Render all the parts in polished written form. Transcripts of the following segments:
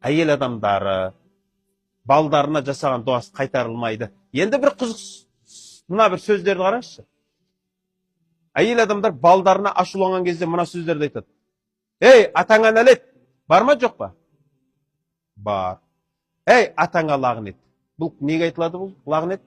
әйел адамдары балдарына жасаған дуасы қайтарылмайды. Енді бір қызық, мына бір сөздерді қараңызшы. Әйел адамдар балдарына ашуланған кезде мына сөздерді айтады. Ей, атаңа нәлет, бар ма жоқ па? Бар. Ей, атаңа лағнет. Бұл неге айтылады бұл? Лағнет?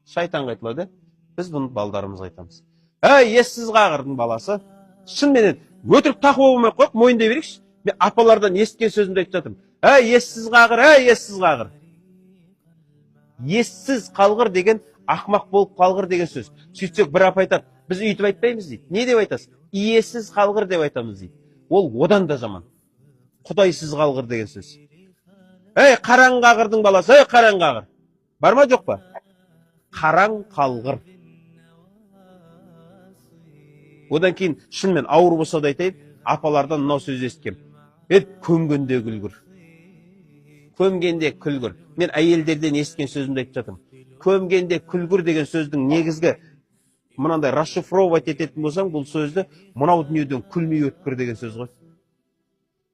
Шайтанға айтылады. Біз бұны балдарымызға айтамыз. Ей, ессіз қағырдың баласы. Шынменен өтірік тақуа болмай қойып, мойындай берейікші. Мен апалардан естіген сөзімді айтып жатырмын. Ей, ессіз қағыр, ей, ессіз қағыр. Ессіз қалғыр деген ақмақ болып қалғыр деген сөз. Сөйтсек бір апа айтады, біз үйтіп айтпаймыз дейді. Не деп айтасыз? Иесіз қалғыр деп айтамыз дейді. Ол одан да жаман. Құдайсыз қалғыр деген сөз. Ей, қараң қағырдың баласы, ей, қараң қағыр. Бар ма жоқ па? Қараң қалғыр. Одан кейін шынымен ауыр болса да айтайын, апалардан мынау сөз естігем. Көмгенде күлгір. Көмгенде күлгір. Мен әйелдерден естіген сөзімді айтып жатырмын. Көмгенде күлгір деген сөздің негізгі мынандай расшифровать ететін болсаң, бұл сөзді мынау дүниеден күлмей өткір деген сөз ғой.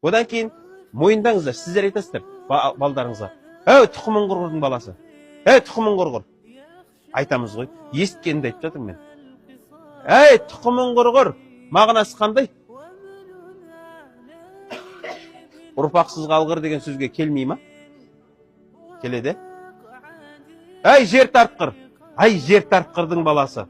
Одан кейін мойындаңыздар, сіздер айтасыздар балдарыңызға. Ей, тұқымың құрғырдың баласы. Ей, тұқымың құрғыр. Айтамыз ғой. Естігенді айтып жатырмын мен. Ей, тұқымың құрғыр. Мағынасы қандай? Ұрпақсыз қалғыр деген сөзге келмей ма? Келеді. Ей, жер тартқыр. Ай, жер тартқырдың баласы.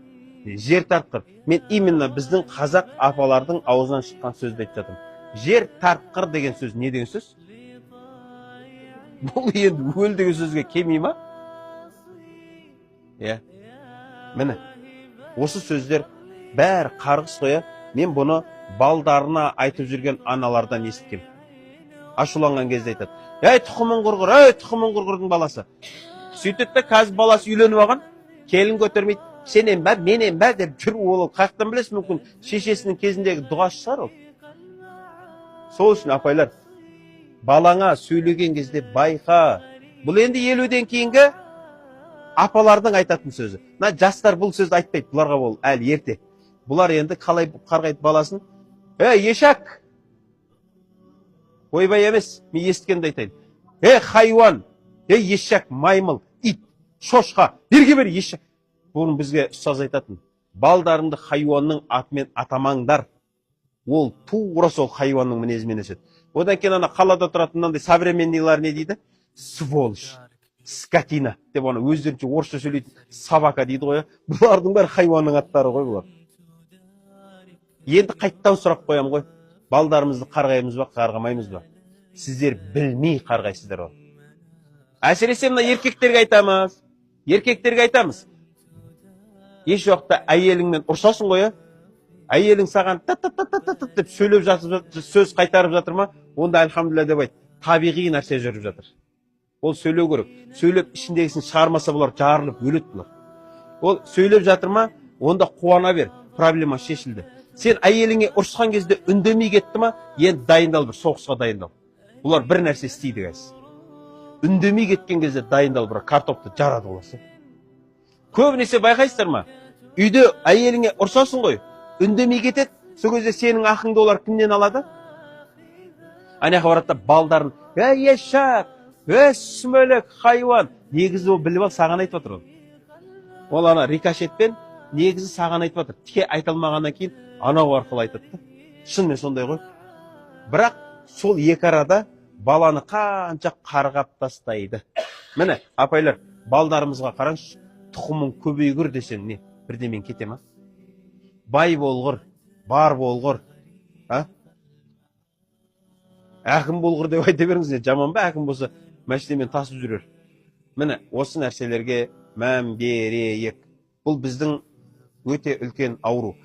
Жер тартқыр. Мен именно біздің қазақ апалардың аузынан шыққан сөзді айтып жатырмын. Жер тартқыр деген сөз не деген сөз? Бұл енді өл деген сөзге келмей ма? Міне, осы сөздер бәрі қарғыс қоя. Мен бұны балдарына айтып жүрген аналардан естігем. Ашуланған кезде айтады. Ей, тұқымың құрғыр, ей, тұқымың құрғырдың баласы. Сөйтеді, қазір баласы үйленіп алған, келін көтермейді. Сенен бә, менен бә деп жүр, ол қаяқтан білесіз, мүмкін шешесінің кезіндегі дұғасы шығар ол. Сол үшін апайлар, балаңа сөйлеген кезде байқа. Бұл енді 50-ден кейінгі апалардың айтатын сөзі. Жастар бұл сөзді айтпайды, бұларға бол әлі ерте. Бұлар енді қалай қарғайды баласын? Ей, ешак! Ойбай емес, мен естігенді айтайын. Ей, хайуан! Ей, ешак, маймыл, ит, шошқа, берге бер ешак! Бұны бізге ұстаз айтатын. Балдарыңды хайуанның атымен атамаңдар. Ол тура сол хайуанның мінезімен өседі. Одан кейін қалада тұратыннандай современныйлар не дейді? Сволочь, скотина деп оны өздерінше орысша сөйлейтін собака дейді ғой. Бұлардың бәрі хайуанның аттары ғой бұлар. Енді қайттан сұрақ қоям ғой. Балдарымызды қарғаймыз ба, қарғамаймыз ба? Сіздер білмей қарғайсыздар ғой. Әсіресе мына еркектерге айтамыз. Еркектерге айтамыз. Еш уақытта әйеліңмен ұрсасың ғой, әйелің саған тат-тат-тат-тат деп сөйлеп жатыр, сөз қайтарып жатыр ма? Онда альхамдулилля деп айт. Табиғи нәрсе жүріп жатыр. Ол сөйлеу керек. Сөйлеп ішіндегісін шығармаса бұлар жарылып өледі бұлар. Ол сөйлеп жатыр ма? Онда қуана бер. Проблема шешілді. Сен әйеліңе ұрысқан кезде үндемей кетті ма? Енді дайындал, бір соғысқа дайындал. Бұлар бір нәрсе істейді гайсыз. Үндемей кеткен кезде дайындал, бір картопты жарады оласы. Көбінесе байқайсыздар ма? Үйде әйеліңе ұрсасың ғой, үндемей кетеді. Сол кезде сенің ақыңды олар кімнен алады? Анаяққа барады да балдарын, ей, ешак, ей, сүмелек, хайуан. Негізі ол біліп ал, саған айтып отыр ол. Ол ана рикошетпен негізі саған айтып отыр. Тіке айтылмағаннан кейін анау арқылы айтады. Шынымен сондай ғой. Бірақ сол екі арада баланы қанша қарғап тастайды. Міне, апайлар, балдарымызға қараңызшы. Тұқымың көбейгір десең не? Бірдемен кете ма? Бай болғыр, бар болғыр. Әкім болғыр деп айта беріңіз. Жаман ба әкім болса, мәшінемен тасып жүрер. Міне, осы нәрселерге мән берейік. Бұл біздің өте үлкен ауру.